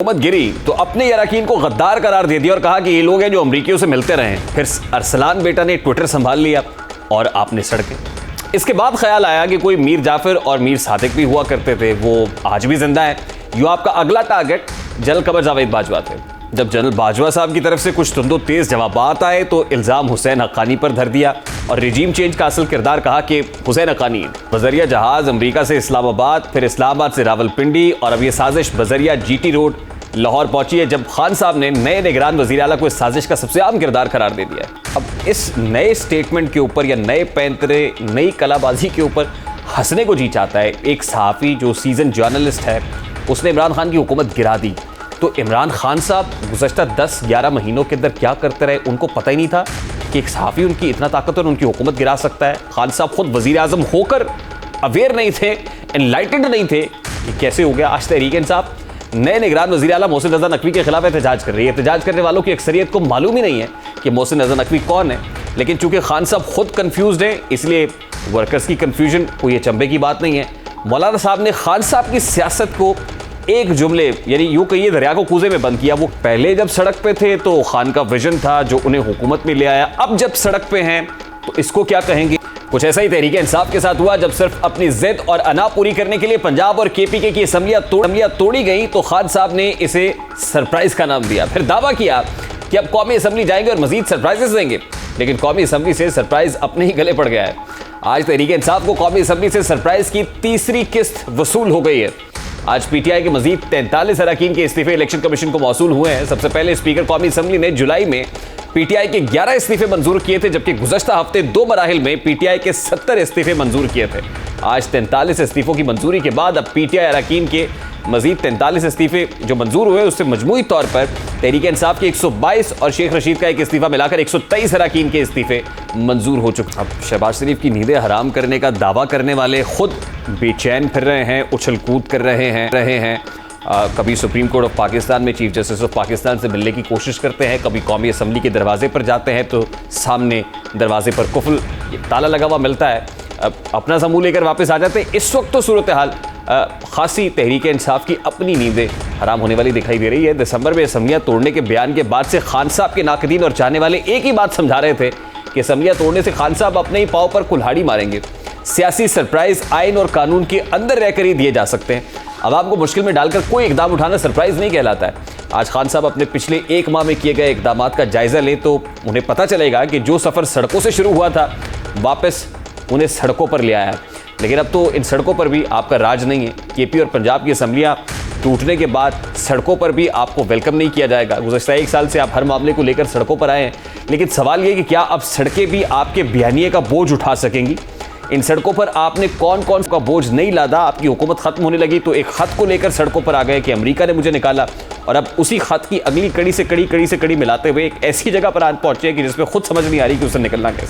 हुकूमत गिरी तो अपने अरकान को गद्दार करार दे दिया और कहा कि ये लोग हैं जो अमरीकियों से मिलते रहे। फिर अरसलान बेटा ने ट्विटर संभाल लिया और आपने सड़कें। इसके बाद ख्याल आया कि कोई मीर जाफर और मीर सादिक भी हुआ करते थे, वो आज भी जिंदा है। यूँ आपका अगला टारगेट जनरल कमर जावेद बाजवा थे। जब जनरल बाजवा साहब की तरफ से कुछ तुंदो तेज जवाबात आए तो इल्ज़ाम हुसैन हक्कानी पर धर दिया और रिजीम चेंज का असल किरदार कहा कि हुसैन हक्कानी बजरिया जहाज अमरीका से इस्लामाबाद, फिर इस्लामाबाद से रावलपिंडी और अब ये साजिश बजरिया जीटी रोड लाहौर पहुंची है। जब खान साहब ने नए निगरान वज़ीर आला को इस साजिश का सबसे आम किरदार करार दे दिया है। अब इस नए स्टेटमेंट के ऊपर या नए पैंतरे, नई कलाबाजी के ऊपर हंसने को जी चाहता है। एक सहाफ़ी जो सीजन जर्नलिस्ट है, उसने इमरान खान की हुकूमत गिरा दी। तो इमरान खान साहब गुज़श्ता 10-11 महीनों के अंदर क्या करते रहे, उनको पता ही नहीं था कि एक सहाफ़ी उनकी इतना ताकतवर उनकी हुकूमत गिरा सकता है। खान साहब खुद वज़ीर आज़म होकर अवेयर नहीं थे, एनलाइटेंड नहीं थे कि कैसे हो गया। आज तहरीक इंसाफ नए निगरान वज़ीर आला मोहसिन रज़ा नकवी के खिलाफ एहतजाज कर रही है। एहतजाज करने वालों की अक्सरियत को मालूम ही नहीं है कि मोहसिन रज़ा नकवी कौन है, लेकिन चूंकि खान साहब खुद कन्फ्यूज्ड हैं, इसलिए वर्कर्स की कन्फ्यूजन कोई ये चंबे की बात नहीं है। मौलाना साहब ने खान साहब की सियासत को एक जुमले यानी यूँ कहिए दरिया को कूजे में बंद किया। वो पहले जब सड़क पे थे तो खान का विजन था जो उन्हें हुकूमत में ले आया, अब जब सड़क पे हैं तो इसको क्या कहेंगे। कुछ ऐसा ही तहरीक इंसाफ के साथ हुआ। जब सिर्फ अपनी जिद और अना पूरी करने के लिए पंजाब और केपीके की असम्बलियां तोड़ी गई तो खान साहब ने इसे सरप्राइज का नाम दिया। फिर दावा किया कि अब कौमी असम्बली जाएंगे और मजीद सरप्राइजेस देंगे, लेकिन कौमी असम्बली से सरप्राइज अपने ही गले पड़ गया है। आज तहरीक इंसाफ को कौमी असम्बली से सरप्राइज की तीसरी किस्त वसूल हो गई है। आज पीटीआई के मजीद 43 अरकान के इस्तीफे इलेक्शन कमीशन को मौसूल हुए हैं। सबसे पहले स्पीकर कौमी असम्बली ने जुलाई में पीटीआई के 11 इस्तीफे मंजूर किए थे, जबकि गुज़श्ता हफ्ते 2 मराहिल में पीटीआई के 70 इस्तीफे मंजूर किए थे। आज 43 इस्तीफों की मंजूरी के बाद अब पीटीआई अरकान के मजीद 43 इस्तीफे जो मंजूर हुए, उससे मजमूई तौर पर तहरीक इंसाफ के 122 और शेख रशीद का एक इस्तीफा मिलाकर 123 अरकान के इस्तीफे मंजूर हो चुके। अब शहबाज शरीफ की नींदें हराम करने का दावा करने वाले खुद बेचैन फिर रहे हैं, उछल कूद कर रहे हैं। कभी सुप्रीम कोर्ट ऑफ पाकिस्तान में चीफ जस्टिस ऑफ पाकिस्तान से मिलने की कोशिश करते हैं, कभी कौमी असम्बली के दरवाजे पर जाते हैं तो सामने दरवाजे पर कुफल ताला लगा हुआ मिलता है, अपना समूह लेकर वापस आ जाते हैं। इस वक्त तो सूरत हाल खासी तहरीक इंसाफ की अपनी नींदें हराम होने वाली दिखाई दे रही है। दिसंबर में असम्बलियाँ तोड़ने के बयान के बाद से खान साहब के नाकदीन और चाहने वाले एक ही बात समझा रहे थे कि असम्बलियाँ तोड़ने से खान साहब अपने ही पाँव पर कुल्हाड़ी मारेंगे। सियासी सरप्राइज आइन और कानून के अंदर रहकर ही दिए जा सकते हैं। अब आपको मुश्किल में डालकर कोई इकदाम उठाना सरप्राइज नहीं कहलाता है। आज खान साहब अपने पिछले 1 माह में किए गए इकदामात का जायजा लें तो उन्हें पता चलेगा कि जो सफ़र सड़कों से शुरू हुआ था वापस उन्हें सड़कों पर ले आया। लेकिन अब तो इन सड़कों पर भी आपका राज नहीं है। केपी और पंजाब की असम्बलियाँ टूटने के बाद सड़कों पर भी आपको वेलकम नहीं किया जाएगा। गुज़श्ता 1 साल से आप हर मामले को लेकर सड़कों पर आए हैं, लेकिन सवाल ये कि क्या अब सड़कें भी आपके बयानिए का बोझ उठा सकेंगी। इन सड़कों पर आपने कौन कौन का बोझ नहीं लादा। आपकी हुकूमत खत्म होने लगी तो एक खत को लेकर सड़कों पर आ गए कि अमेरिका ने मुझे निकाला, और अब उसी खत की अगली कड़ी से कड़ी मिलाते हुए एक ऐसी जगह पर आज पहुंचे कि जिसमें खुद समझ नहीं आ रही कि उसे निकलना कैसे।